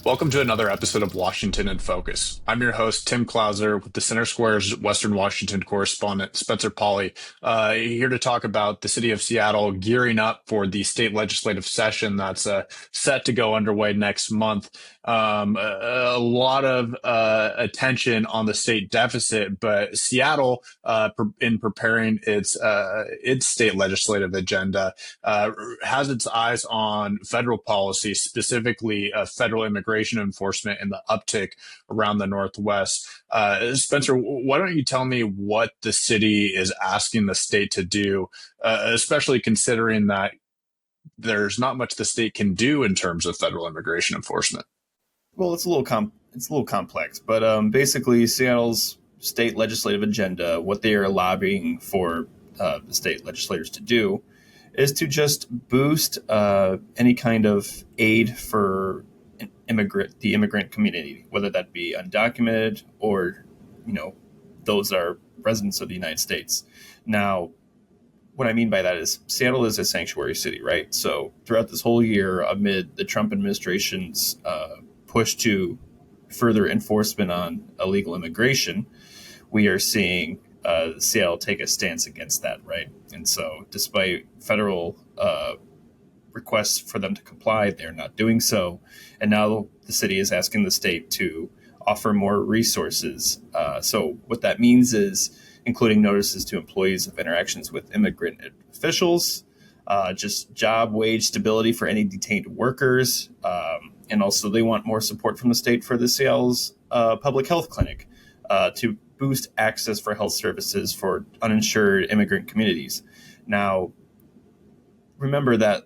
Welcome to another episode of Washington in Focus. I'm your host, Tim Clauser, with the Center Square's Western Washington correspondent, Spencer Pauly, here to talk about the city of Seattle gearing up for the state legislative session that's set to go underway next month. A lot of attention on the state deficit, but Seattle, in preparing its state legislative agenda, has its eyes on federal policy, specifically federal immigration enforcement and the uptick around the Northwest. Spencer, why don't you tell me what the city is asking the state to do, especially considering that there's not much the state can do in terms of federal immigration enforcement? Well, it's a little complex, but basically, Seattle's state legislative agenda, what they are lobbying for the state legislators to do, is to just boost any kind of aid for the immigrant community, whether that be undocumented or, those that are residents of the United States. Now, what I mean by that is Seattle is a sanctuary city, right? So throughout this whole year, amid the Trump administration's push to further enforcement on illegal immigration, we are seeing Seattle take a stance against that, right? And so despite federal requests for them to comply, they're not doing so. And now the city is asking the state to offer more resources. So what that means is including notices to employees of interactions with immigrant officials, just job wage stability for any detained workers. And also they want more support from the state for the Seattle's public health clinic to boost access for health services for uninsured immigrant communities. Now, remember that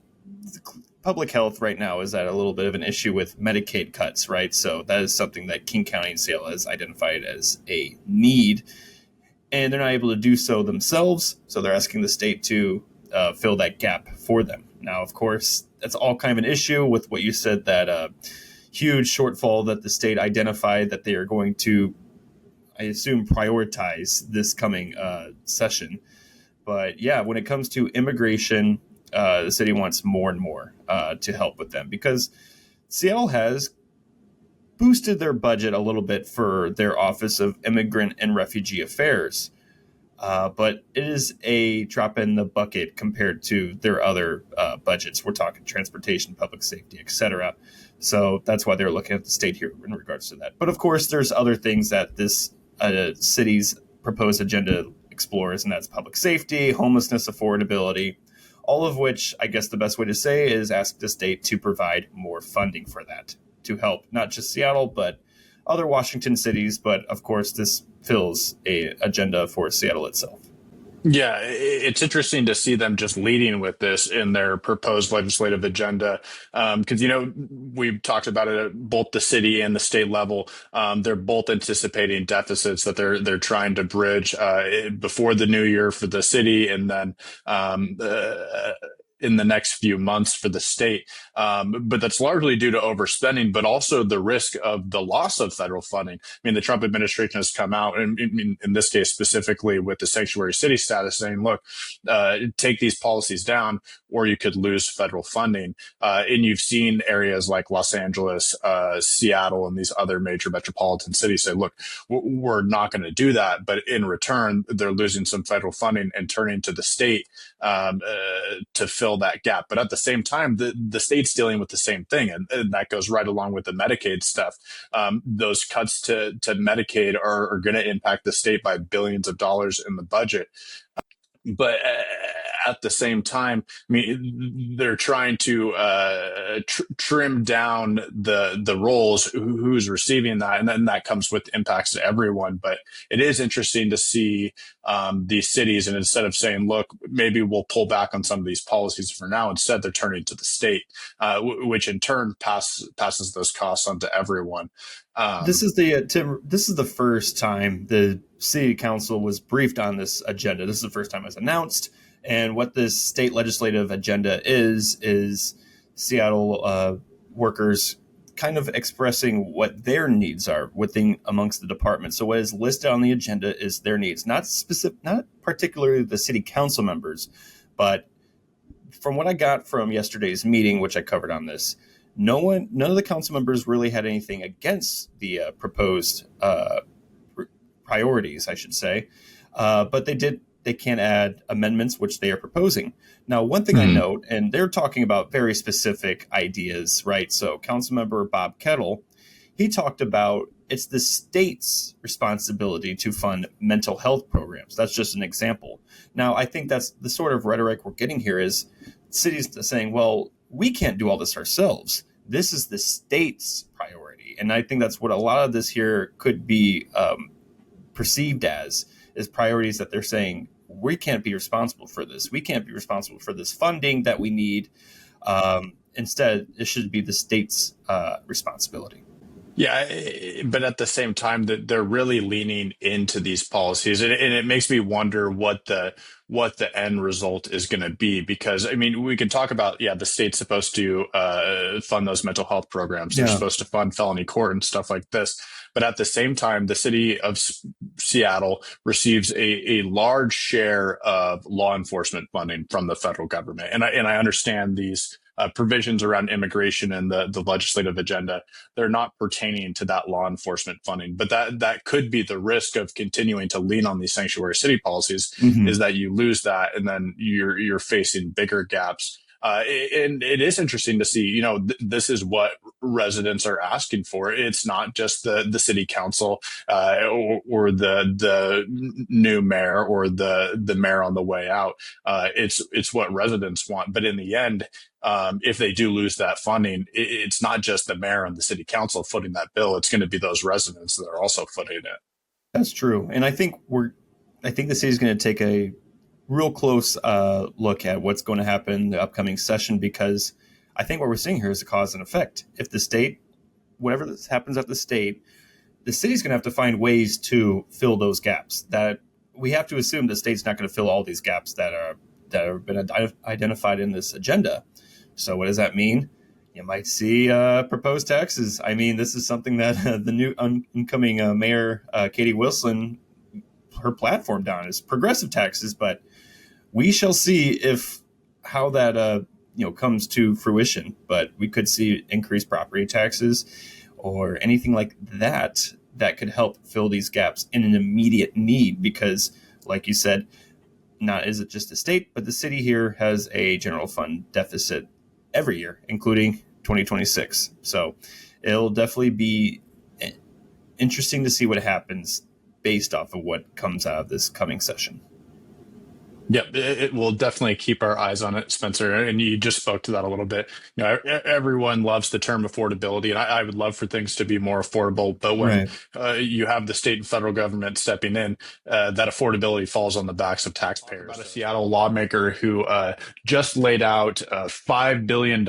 public health right now is at a little bit of an issue with Medicaid cuts, right? So that is something that King County and Seattle has identified as a need, and they're not able to do so themselves. So they're asking the state to fill that gap for them. Now, of course, that's all kind of an issue with what you said, that huge shortfall that the state identified that they are going to, I assume, prioritize this coming session. But yeah, when it comes to immigration, the city wants more and more to help with them, because Seattle has boosted their budget a little bit for their Office of Immigrant and Refugee Affairs. But it is a drop in the bucket compared to their other budgets. We're talking transportation, public safety, etc. So that's why they're looking at the state here in regards to that. But of course, there's other things that this city's proposed agenda explores, and that's public safety, homelessness, affordability, all of which I guess the best way to say is ask the state to provide more funding for that to help not just Seattle, but other Washington cities. But of course, this fills an agenda for Seattle itself. Yeah, it's interesting to see them just leading with this in their proposed legislative agenda. Because, we've talked about it at both the city and the state level. They're both anticipating deficits that they're trying to bridge before the new year for the city, and then in the next few months for the state. But that's largely due to overspending, but also the risk of the loss of federal funding. I mean, the Trump administration has come out, and in this case specifically with the sanctuary city status, saying, look, take these policies down or you could lose federal funding. And you've seen areas like Los Angeles, Seattle, and these other major metropolitan cities say, look, we're not going to do that. But in return, they're losing some federal funding and turning to the state to fill that gap. But at the same time, the state's dealing with the same thing. And that goes right along with the Medicaid stuff. Those cuts to Medicaid are going to impact the state by billions of dollars in the budget. But at the same time, I mean, they're trying to trim down the roles, who's receiving that, and then that comes with impacts to everyone. But it is interesting to see these cities, and instead of saying, "Look, maybe we'll pull back on some of these policies for now," instead they're turning to the state, which in turn passes those costs on to everyone. This is the first time the city council was briefed on this agenda. This is the first time it was announced. And what this state legislative agenda is Seattle workers kind of expressing what their needs are within amongst the department. So what is listed on the agenda is their needs, not particularly the city council members, but from what I got from yesterday's meeting, which I covered on this, none of the council members really had anything against the proposed priorities, I should say, but they can add amendments which they are proposing. Now, one thing I note, and they're talking about very specific ideas, right? So Councilmember Bob Kettle, he talked about it's the state's responsibility to fund mental health programs. That's just an example. Now, I think that's the sort of rhetoric we're getting here is cities saying, well, we can't do all this ourselves. This is the state's priority. And I think that's what a lot of this here could be perceived as, is priorities that they're saying, we can't be responsible for this. We can't be responsible for this funding that we need. Instead, it should be the state's responsibility. Yeah, but at the same time, that they're really leaning into these policies, and it makes me wonder what the end result is going to be. Because I mean, we can talk about the state's supposed to fund those mental health programs. They're supposed to fund felony court and stuff like this. But at the same time, the city of Seattle receives a large share of law enforcement funding from the federal government, and I understand these provisions around immigration and the legislative agenda, they're not pertaining to that law enforcement funding. But that could be the risk of continuing to lean on these sanctuary city policies, is that you lose that, and then you're facing bigger gaps. And it is interesting to see, this is what residents are asking for. It's not just the city council or the new mayor or the mayor on the way out. It's what residents want. But in the end, if they do lose that funding, it's not just the mayor and the city council footing that bill. It's going to be those residents that are also footing it. That's true. And I think the city is going to take a real close look at what's going to happen in the upcoming session, because I think what we're seeing here is a cause and effect. If the state, whatever this happens at the state, the city's going to have to find ways to fill those gaps. That we have to assume the state's not going to fill all these gaps that have been identified in this agenda. So what does that mean? You might see proposed taxes. I mean, this is something that the new incoming mayor, Katie Wilson, her platform down is progressive taxes, but we shall see how that comes to fruition. But we could see increased property taxes or anything like that could help fill these gaps in an immediate need, because like you said, not is it just the state, but the city here has a general fund deficit every year, including 2026. So it'll definitely be interesting to see what happens based off of what comes out of this coming session. Yeah, it will definitely keep our eyes on it, Spencer. And you just spoke to that a little bit. Everyone loves the term affordability, and I would love for things to be more affordable. But when you have the state and federal government stepping in, that affordability falls on the backs of taxpayers. About a Seattle lawmaker who just laid out $5 billion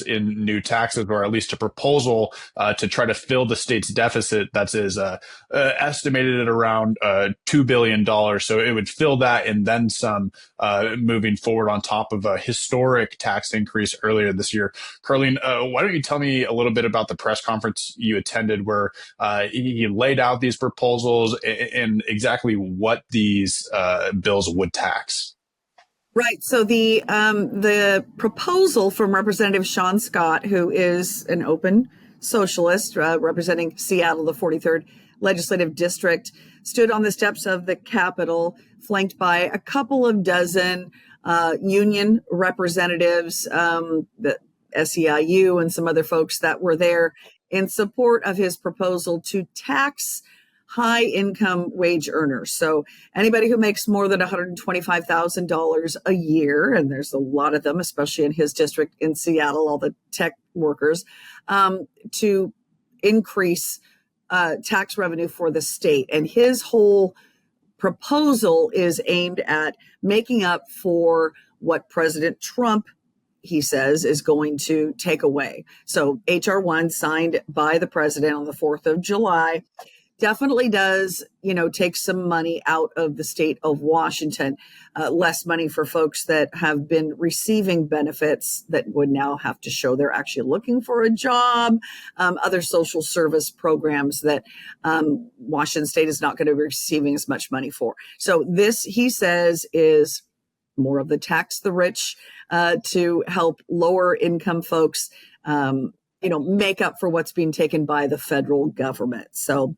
in new taxes, or at least a proposal to try to fill the state's deficit that is estimated at around $2 billion. So it would fill that and then some. Moving forward on top of a historic tax increase earlier this year. Carlene, why don't you tell me a little bit about the press conference you attended where he laid out these proposals and exactly what these bills would tax? Right. So the proposal from Representative Shaun Scott, who is an open socialist representing Seattle, the 43rd Legislative District, stood on the steps of the Capitol, flanked by a couple of dozen union representatives, the SEIU and some other folks that were there in support of his proposal to tax high income wage earners. So anybody who makes more than $125,000 a year, and there's a lot of them, especially in his district in Seattle, all the tech workers, to increase tax revenue for the state. And his whole proposal is aimed at making up for what President Trump, he says, is going to take away. So HR 1, signed by the president on the 4th of July, definitely does, take some money out of the state of Washington, less money for folks that have been receiving benefits that would now have to show they're actually looking for a job, other social service programs that Washington State is not going to be receiving as much money for. So this, he says, is more of the tax the rich to help lower income folks make up for what's being taken by the federal government. So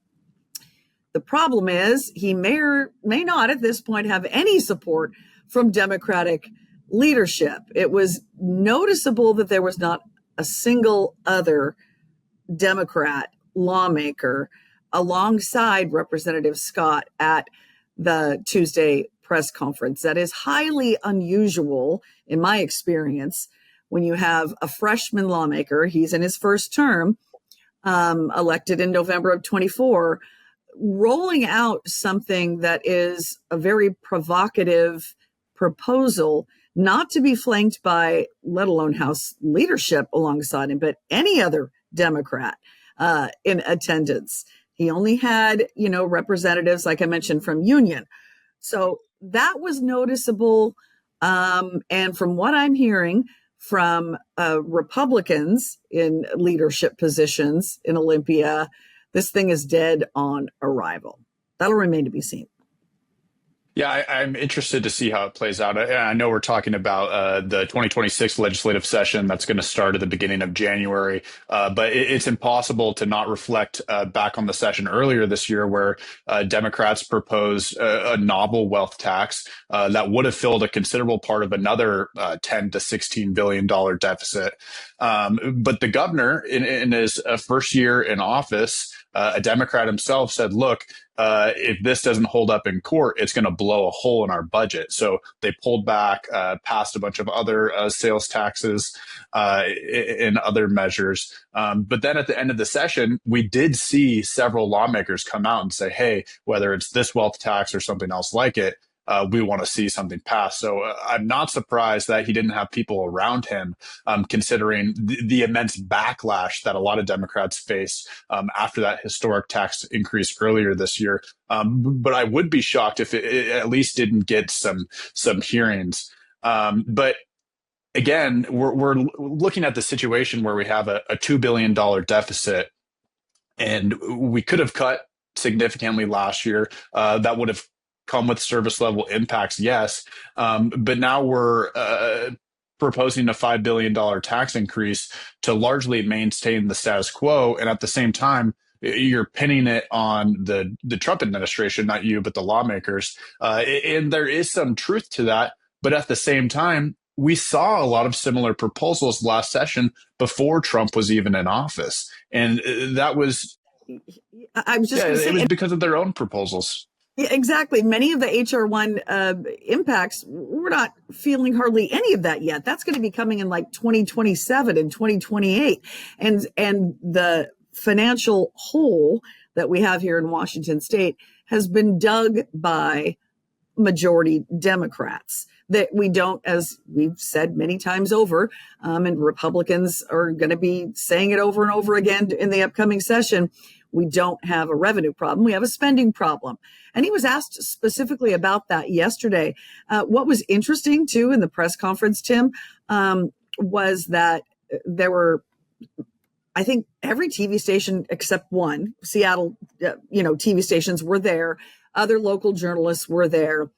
the problem is he may or may not at this point have any support from Democratic leadership. It was noticeable that there was not a single other Democrat lawmaker alongside Representative Scott at the Tuesday press conference. That is highly unusual in my experience when you have a freshman lawmaker, he's in his first term, elected in November of 24, rolling out something that is a very provocative proposal, not to be flanked by, let alone House leadership alongside him, but any other Democrat in attendance. He only had, representatives, like I mentioned, from Union. So that was noticeable. And from what I'm hearing from Republicans in leadership positions in Olympia, this thing is dead on arrival. That'll remain to be seen. Yeah, I'm interested to see how it plays out. I know we're talking about the 2026 legislative session that's going to start at the beginning of January, but it's impossible to not reflect back on the session earlier this year where Democrats proposed a novel wealth tax that would have filled a considerable part of another $10 to $16 billion deficit. But the governor, in his first year in office, a Democrat himself said, look, if this doesn't hold up in court, it's going to blow a hole in our budget. So they pulled back, passed a bunch of other sales taxes and other measures. But then at the end of the session, we did see several lawmakers come out and say, hey, whether it's this wealth tax or something else like it, we want to see something pass. So I'm not surprised that he didn't have people around him, considering the immense backlash that a lot of Democrats face after that historic tax increase earlier this year. But I would be shocked if it at least didn't get some hearings. But again, we're looking at the situation where we have a $2 billion deficit, and we could have cut significantly last year. That would have come with service level impacts, yes. But now we're proposing a $5 billion tax increase to largely maintain the status quo. And at the same time, you're pinning it on the Trump administration, not you, but the lawmakers. And there is some truth to that. But at the same time, we saw a lot of similar proposals last session before Trump was even in office. And that was, I was just it was because of their own proposals. Yeah, exactly. Many of the HR1 impacts, we're not feeling hardly any of that yet. That's going to be coming in like 2027 and 2028. And the financial hole that we have here in Washington State has been dug by majority Democrats that we don't, as we've said many times over, and Republicans are going to be saying it over and over again in the upcoming session. We don't have a revenue problem. We have a spending problem. And he was asked specifically about that yesterday. What was interesting, too, in the press conference, Tim, was that there were, I think, every TV station except one, Seattle, TV stations were there. Other local journalists were there.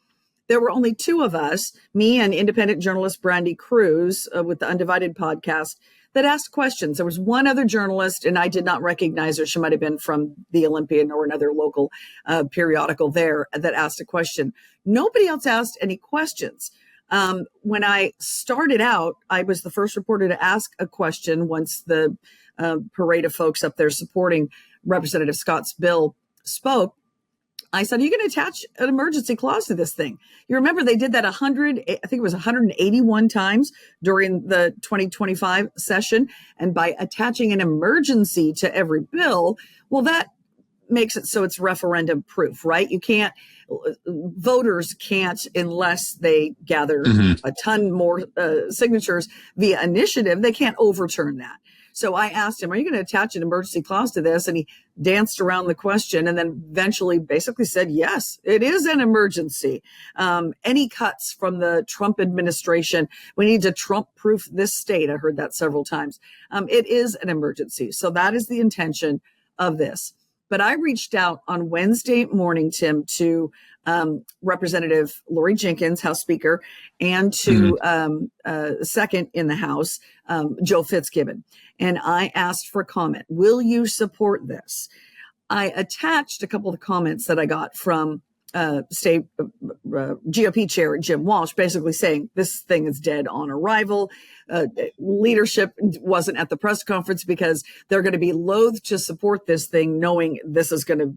There were only two of us, me and independent journalist Brandy Cruz with the Undivided podcast, that asked questions. There was one other journalist, and I did not recognize her. She might have been from the Olympian or another local periodical there that asked a question. Nobody else asked any questions. When I started out, I was the first reporter to ask a question once the parade of folks up there supporting Representative Scott's bill spoke. I said, are you going to attach an emergency clause to this thing? You remember they did that 181 times during the 2025 session. And by attaching an emergency to every bill, well, that makes it so it's referendum proof, right? Voters can't, unless they gather a ton more signatures via initiative, they can't overturn that. So I asked him, are you going to attach an emergency clause to this? And he danced around the question and then eventually basically said, yes, it is an emergency. Any cuts from the Trump administration, we need to Trump-proof this state. I heard that several times. It is an emergency. So that is the intention of this. But I reached out on Wednesday morning, Tim, to Representative Lori Jenkins, House Speaker, and to second in the House, Joe Fitzgibbon. And I asked for comment. Will you support this? I attached a couple of comments that I got from state GOP chair Jim Walsh, basically saying this thing is dead on arrival. Leadership wasn't at the press conference because they're going to be loath to support this thing, knowing this is going to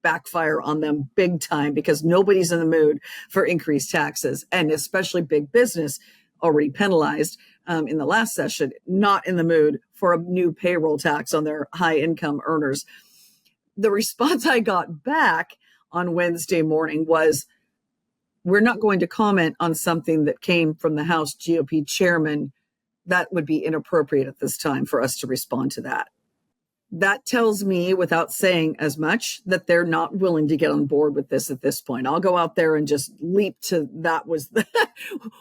backfire on them big time because nobody's in the mood for increased taxes, and especially big business, already penalized in the last session, not in the mood for a new payroll tax on their high income earners. The response I got back on Wednesday morning was, we're not going to comment on something that came from the House GOP chairman. That would be inappropriate at this time for us to respond to that. That tells me, without saying as much, that they're not willing to get on board with this at this point. I'll go out there and just leap to that was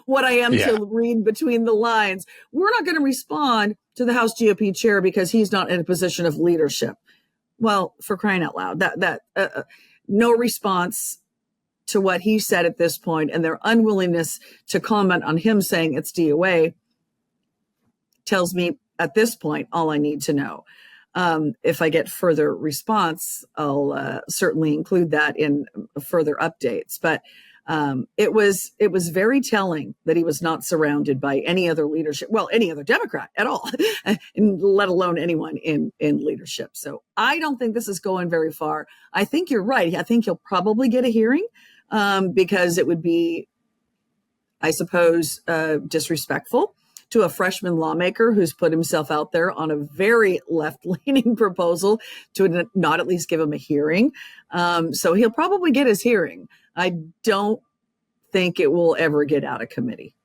what I am to read between the lines. We're not going to respond to the House GOP chair because he's not in a position of leadership. Well, for crying out loud, no response to what he said at this point, and their unwillingness to comment on him saying it's DOA tells me at this point all I need to know. If I get further response, I'll certainly include that in further updates. But it was very telling that he was not surrounded by any other leadership, well, any other Democrat at all, let alone anyone in leadership. So I don't think this is going very far. I think you're right. I think he'll probably get a hearing because it would be, I suppose, disrespectful to a freshman lawmaker who's put himself out there on a very left-leaning proposal to not at least give him a hearing. So he'll probably get his hearing. I don't think it will ever get out of committee.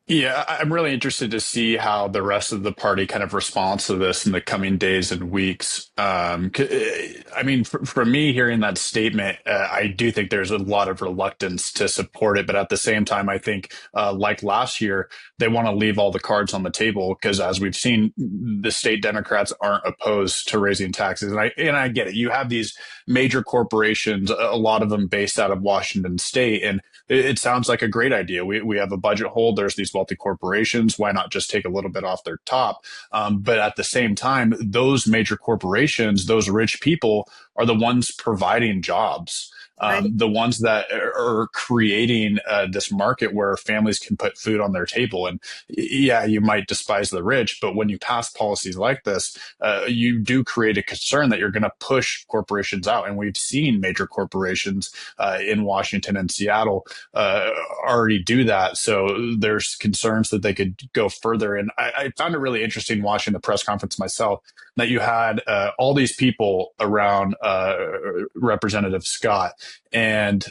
Yeah, I'm really interested to see how the rest of the party kind of responds to this in the coming days and weeks. I mean, for me, hearing that statement, I do think there's a lot of reluctance to support it. But at the same time, I think, like last year, they want to leave all the cards on the table because, as we've seen, the state Democrats aren't opposed to raising taxes. And I get it. You have these major corporations, a lot of them based out of Washington State, and it sounds like a great idea. We have a budget hole. There's these wealthy corporations. Why not just take a little bit off their top? But at the same time, those major corporations, those rich people, are the ones providing jobs. The ones that are creating this market where families can put food on their table. And yeah, you might despise the rich, but when you pass policies like this, you do create a concern that you're going to push corporations out. And we've seen major corporations in Washington and Seattle already do that. So there's concerns that they could go further. And I found it really interesting watching the press conference myself that you had all these people around Representative Scott. And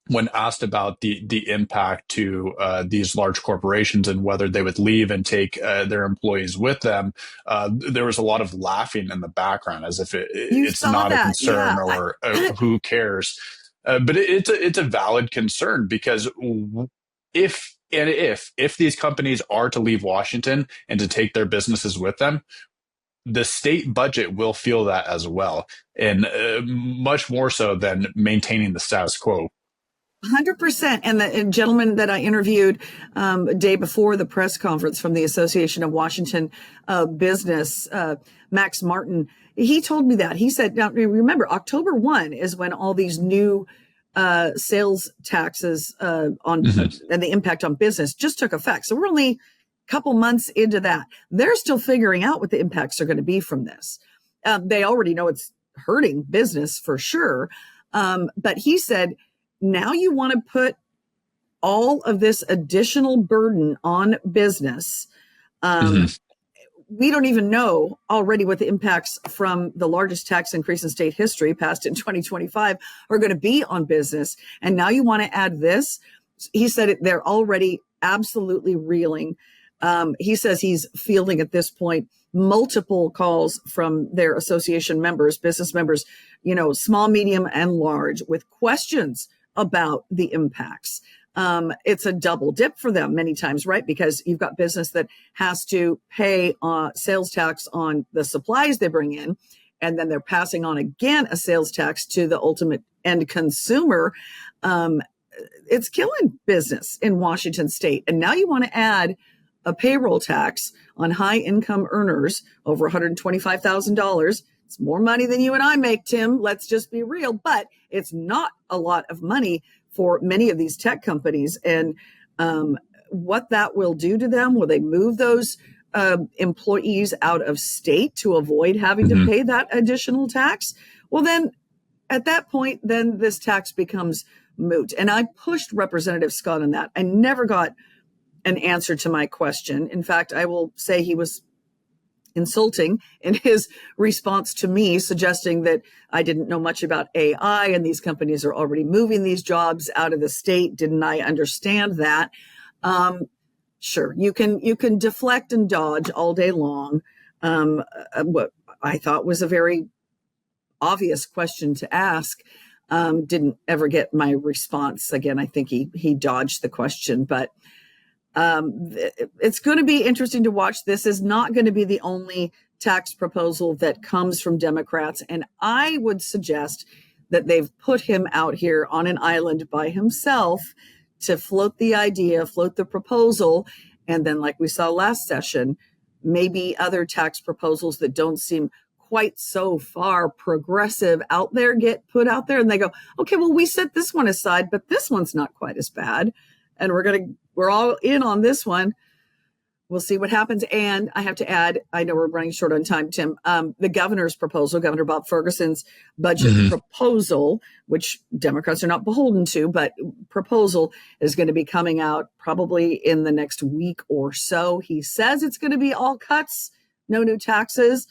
when asked about the impact to these large corporations and whether they would leave and take their employees with them, there was a lot of laughing in the background as if it's not a concern or who cares. But it's a valid concern because if these companies are to leave Washington and to take their businesses with them, the state budget will feel that as well, and much more so than maintaining the status quo. 100%. And the gentleman that I interviewed a day before the press conference from the Association of Washington Business, Max Martin, he told me that. He said, now remember, October 1 is when all these new sales taxes and the impact on business just took effect. So we're only couple months into that. They're still figuring out what the impacts are going to be from this. They already know it's hurting business for sure. But he said, now you want to put all of this additional burden on business. We don't even know already what the impacts from the largest tax increase in state history passed in 2025 are going to be on business. And now you want to add this. He said they're already absolutely reeling. He says he's fielding at this point multiple calls from their association members, business members, small, medium, and large, with questions about the impacts. It's a double dip for them many times, right? Because you've got business that has to pay sales tax on the supplies they bring in, and then they're passing on again a sales tax to the ultimate end consumer. It's killing business in Washington State. And now you want to add a payroll tax on high income earners over $125,000. It's more money than you and I make, Tim. Let's just be real. But it's not a lot of money for many of these tech companies. And what that will do to them, will they move those employees out of state to avoid having to pay that additional tax? Well, then at that point, then this tax becomes moot. And I pushed Representative Scott on that. I never got an answer to my question. In fact, I will say he was insulting in his response to me, suggesting that I didn't know much about AI and these companies are already moving these jobs out of the state. Didn't I understand that? Sure, you can deflect and dodge all day long. What I thought was a very obvious question to ask, didn't ever get my response. Again, I think he dodged the question, but it's going to be interesting to watch. This is not going to be the only tax proposal that comes from Democrats. And I would suggest that they've put him out here on an island by himself to float the idea, float the proposal. And then, like we saw last session, maybe other tax proposals that don't seem quite so far progressive out there get put out there. And they go, okay, well, we set this one aside, but this one's not quite as bad. And we're all in on this one. We'll see what happens. And I have to add, I know we're running short on time, Tim, the governor's proposal, Governor Bob Ferguson's budget proposal, which Democrats are not beholden to, but proposal is going to be coming out probably in the next week or so. He says it's going to be all cuts, no new taxes.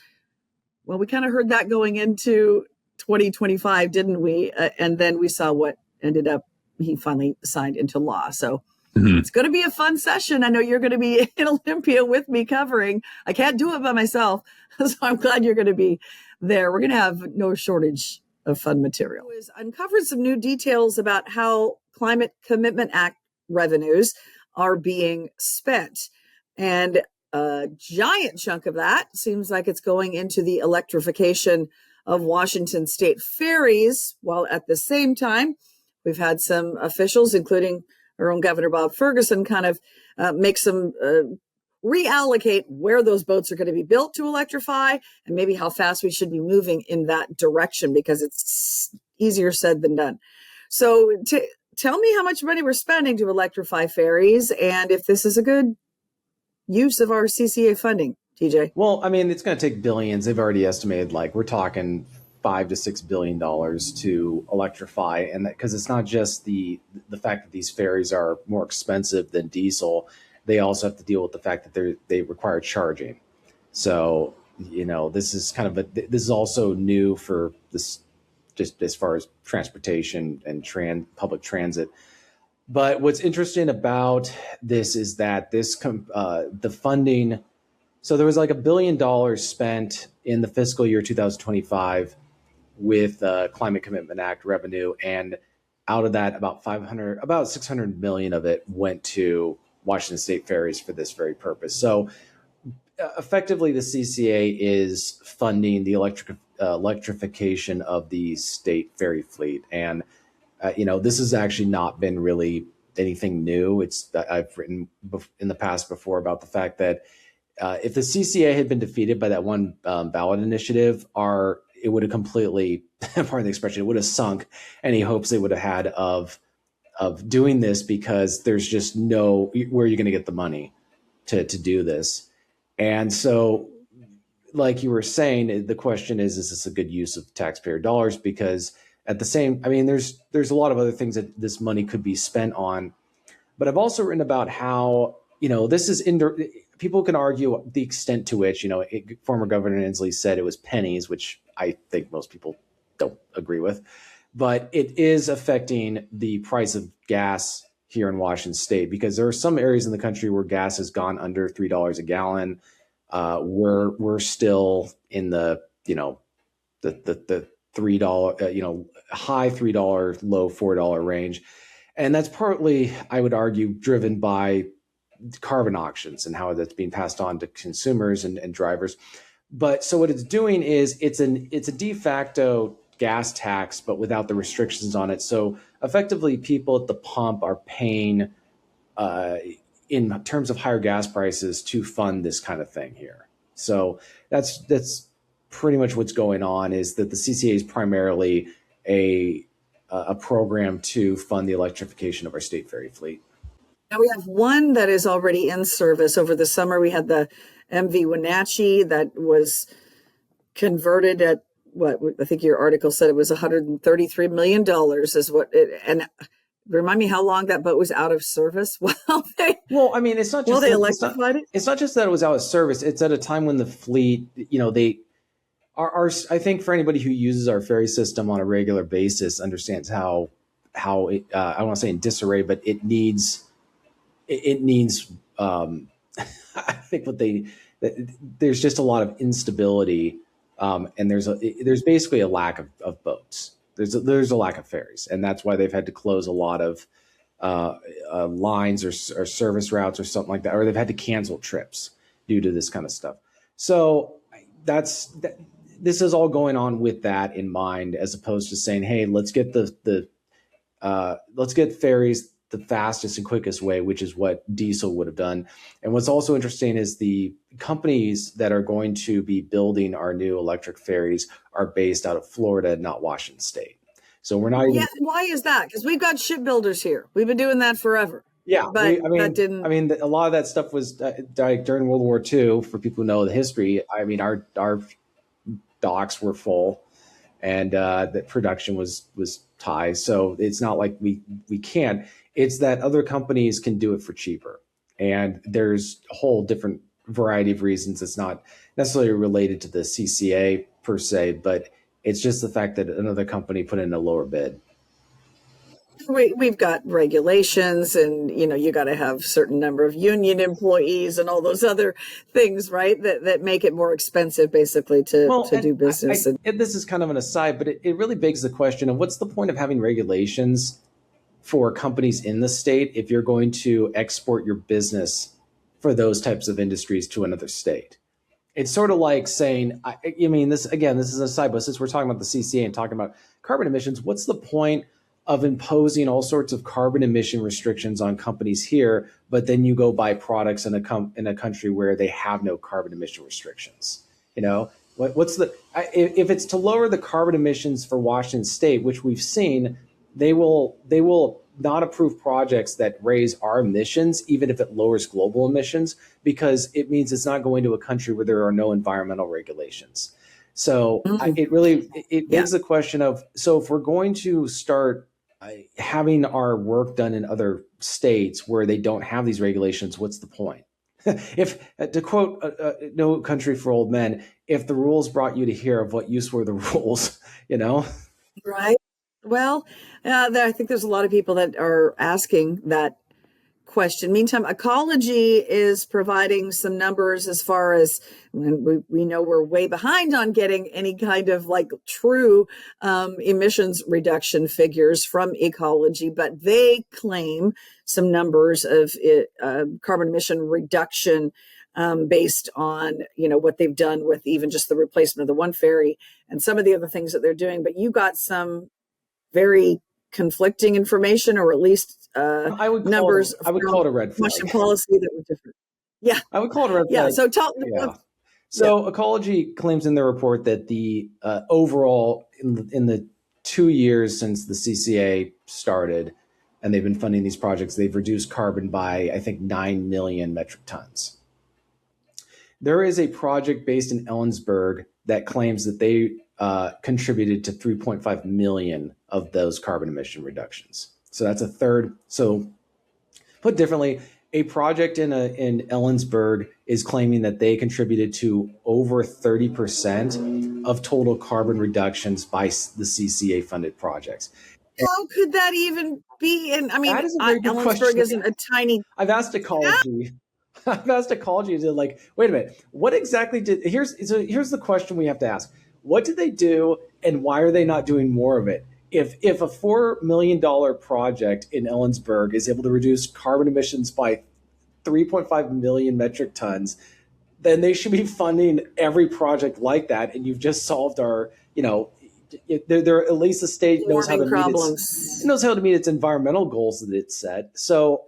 Well, we kind of heard that going into 2025, didn't we? And then we saw what ended up, he finally signed into law. So it's going to be a fun session. I know you're going to be in Olympia with me covering. I can't do it by myself, so I'm glad you're going to be there. We're going to have no shortage of fun material. Is uncovered some new details about how Climate Commitment Act revenues are being spent. And a giant chunk of that seems like it's going into the electrification of Washington State Ferries, while at the same time, we've had some officials, including our own Governor Bob Ferguson, kind of make some reallocate where those boats are going to be built to electrify and maybe how fast we should be moving in that direction, because it's easier said than done. So tell me how much money we're spending to electrify ferries and if this is a good use of our CCA funding, TJ. Well, I mean, it's going to take billions. They've already estimated, like, we're talking $5 to $6 billion to electrify, and that because it's not just the fact that these ferries are more expensive than diesel, they also have to deal with the fact that they require charging. So, you know, this is this is also new for this, just as far as transportation and public transit. But what's interesting about this is that the funding. So there was like $1 billion spent in the fiscal year 2025 with Climate Commitment Act revenue, and out of that, about 600 million of it went to Washington State Ferries for this very purpose. So effectively, the CCA is funding the electrification of the state ferry fleet, and this has actually not been really anything new. I've written in the past before about the fact that if the CCA had been defeated by that one ballot initiative, it would have completely, pardon the expression, it would have sunk any hopes they would have had of doing this, because there's just where you're going to get the money to do this. And so, like you were saying, the question is this a good use of taxpayer dollars? Because at the same, I mean, there's a lot of other things that this money could be spent on. But I've also written about how, this is people can argue the extent to which, former Governor Inslee said it was pennies, which I think most people don't agree with. But it is affecting the price of gas here in Washington State, because there are some areas in the country where gas has gone under $3 a gallon. We're still in the $3, high $3, low $4 range. And that's partly, I would argue, driven by carbon auctions and how that's being passed on to consumers and drivers. But so what it's doing is it's a de facto gas tax, but without the restrictions on it. So effectively, people at the pump are paying uh, in terms of higher gas prices to fund this kind of thing here. So that's pretty much what's going on. Is that the CCA is primarily a program to fund the electrification of our state ferry fleet. Now we have one that is already in service. Over the summer, we had the MV Wenatchee that was converted at what I think your article said it was $133 million is what it, and remind me how long that boat was out of service. Well, I mean, it's not just they electrified it. It's not just that it was out of service. It's at a time when the fleet, they are. I think for anybody who uses our ferry system on a regular basis understands how it, I don't want to say in disarray, but it needs. I think there's just a lot of instability, and there's basically a lack of boats. There's a lack of ferries, and that's why they've had to close a lot of lines or service routes or something like that, or they've had to cancel trips due to this kind of stuff. So this is all going on with that in mind, as opposed to saying, hey, let's get let's get ferries the fastest and quickest way, which is what diesel would have done. And what's also interesting is the companies that are going to be building our new electric ferries are based out of Florida, not Washington State. So we're not even. Yeah, why is that? Because we've got shipbuilders here. We've been doing that forever. Yeah, but that didn't. I mean, a lot of that stuff was during World War II. For people who know the history, I mean, our docks were full, and the production was high. So it's not like we can't. It's that other companies can do it for cheaper, and there's a whole different variety of reasons. It's not necessarily related to the CCA per se, but it's just the fact that another company put in a lower bid. We've got regulations, and you got to have certain number of union employees and all those other things, right? That make it more expensive, basically, to do business. And this is kind of an aside, but it really begs the question of what's the point of having regulations for companies in the state if you're going to export your business for those types of industries to another state. It's sort of like saying, this is an aside, but since we're talking about the CCA and talking about carbon emissions, what's the point of imposing all sorts of carbon emission restrictions on companies here, but then you go buy products in a country where they have no carbon emission restrictions? What's if it's to lower the carbon emissions for Washington State, which we've seen, they will not approve projects that raise our emissions, even if it lowers global emissions, because it means it's not going to a country where there are no environmental regulations. So it begs the question of, so if we're going to start having our work done in other states where they don't have these regulations, what's the point? If, to quote No Country for Old Men, if the rules brought you to here, of what use were the rules, Right. Well, I think there's a lot of people that are asking that question. Meantime, Ecology is providing some numbers as far as we know we're way behind on getting any kind of true emissions reduction figures from Ecology, but they claim some numbers of carbon emission reduction based on what they've done with even just the replacement of the one ferry and some of the other things that they're doing. But you got some very conflicting information, or at least numbers. I would call it a red flag. Washington policy that were different. Yeah, I would call it a red flag. Yeah. So Ecology claims in their report that the overall in the 2 years since the CCA started, and they've been funding these projects, they've reduced carbon by, I think, 9 million metric tons. There is a project based in Ellensburg that claims that they contributed to 3.5 million of those carbon emission reductions. So that's a third. So put differently, a project in Ellensburg is claiming that they contributed to over 30% of total carbon reductions by the CCA funded projects. How could that even be? And that is a very good Ellensburg question. isn't a tiny. I've asked Ecology. I've asked Ecology to wait a minute, what exactly here's the question we have to ask. What did they do, and why are they not doing more of it? If a $4 million project in Ellensburg is able to reduce carbon emissions by 3.5 million metric tons, then they should be funding every project like that. And you've just solved our, there at least the state knows how to meet its environmental goals that it's set. So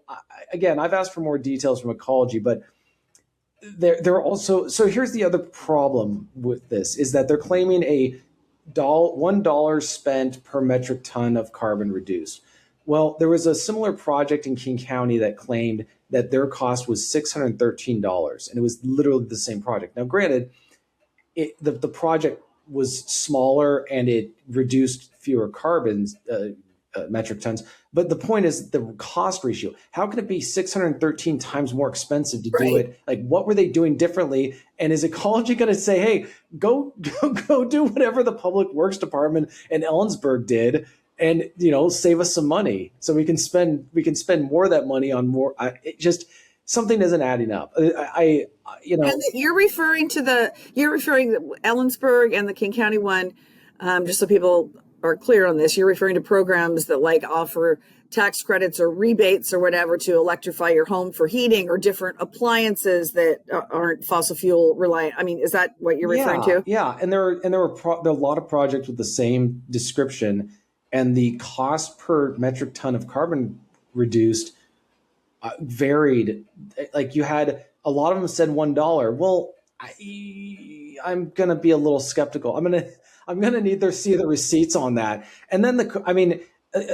again, I've asked for more details from ecology, but they're also, so here's the other problem with this is that they're claiming $1 spent per metric ton of carbon reduced. Well, there was a similar project in King County that claimed that their cost was $613, and it was literally the same project. Now, granted, the project was smaller and it reduced fewer carbons, metric tons. But the point is the cost ratio. How can it be 613 times more expensive to do it? Like, what were they doing differently? And is ecology going to say, hey, go do whatever the Public Works Department in Ellensburg did, and save us some money so we can spend more of that money on more? Something isn't adding up. And you're referring to Ellensburg and the King County one, just so people are clear on this. You're referring to programs that offer tax credits or rebates or whatever to electrify your home for heating, or different appliances that aren't fossil fuel reliant. I mean, is that what you're referring to? Yeah, and there are a lot of projects with the same description, and the cost per metric ton of carbon reduced varied. Like, you had a lot of them said $1. Well, I'm going to be a little skeptical. I'm going to need to see the receipts on that. And then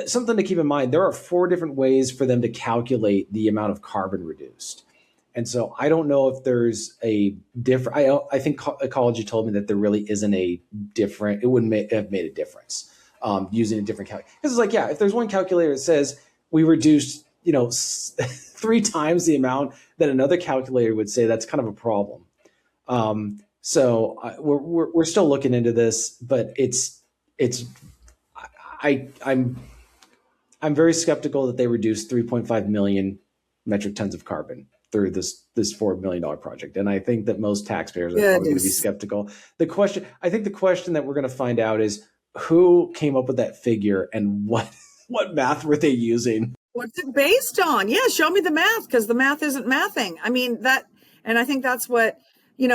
something to keep in mind, there are 4 different ways for them to calculate the amount of carbon reduced. And so I don't know if there's a different, I think ecology told me that there really isn't a different, it wouldn't have made a difference using a different calculator. Because it's if there's one calculator that says we reduced 3 times the amount that another calculator would say, that's kind of a problem. So we're still looking into this, but I'm very skeptical that they reduced 3.5 million metric tons of carbon through this $4 million project. And I think that most taxpayers are probably going to be skeptical. I think the question that we're going to find out is who came up with that figure and what math were they using? What's it based on? Yeah, show me the math, because the math isn't mathing. I mean, and I think that's what,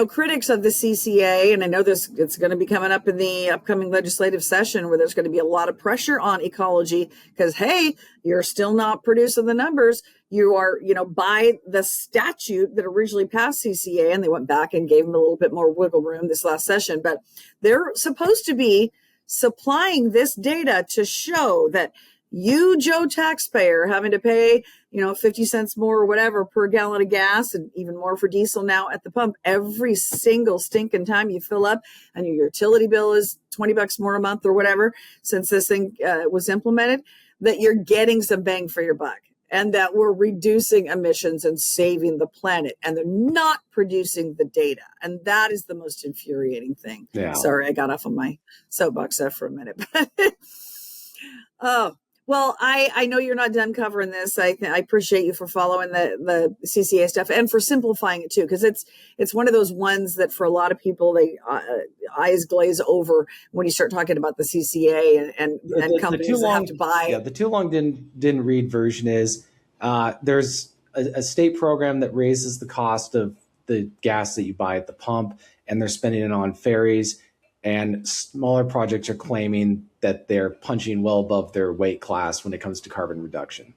critics of the CCA, and I know it's going to be coming up in the upcoming legislative session, where there's going to be a lot of pressure on ecology because, hey, you're still not producing the numbers. You are, by the statute that originally passed CCA, and they went back and gave them a little bit more wiggle room this last session, but they're supposed to be supplying this data to show that you, Joe taxpayer, having to pay, 50 cents more or whatever per gallon of gas, and even more for diesel now at the pump, every single stinking time you fill up, and your utility bill is $20 more a month or whatever, since this thing was implemented, that you're getting some bang for your buck, and that we're reducing emissions and saving the planet, and they're not producing the data. And that is the most infuriating thing. Yeah. Sorry, I got off on my soapbox there for a minute. Oh, well, I know you're not done covering this. I appreciate you for following the CCA stuff and for simplifying it too, because it's one of those ones that for a lot of people, they eyes glaze over when you start talking about the CCA and companies that have to buy. Yeah, the too long didn't read version is there's a state program that raises the cost of the gas that you buy at the pump, and they're spending it on ferries. And smaller projects are claiming that they're punching well above their weight class when it comes to carbon reduction.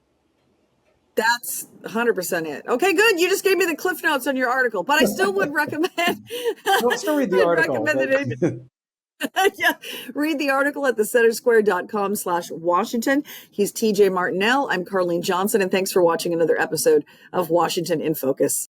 That's 100% it. Okay, good. You just gave me the cliff notes on your article, but I still would recommend. Don't still read the article. Yeah, read the article at thecentersquare.com/Washington. He's TJ Martinell. I'm Carlene Johnson, and thanks for watching another episode of Washington in Focus.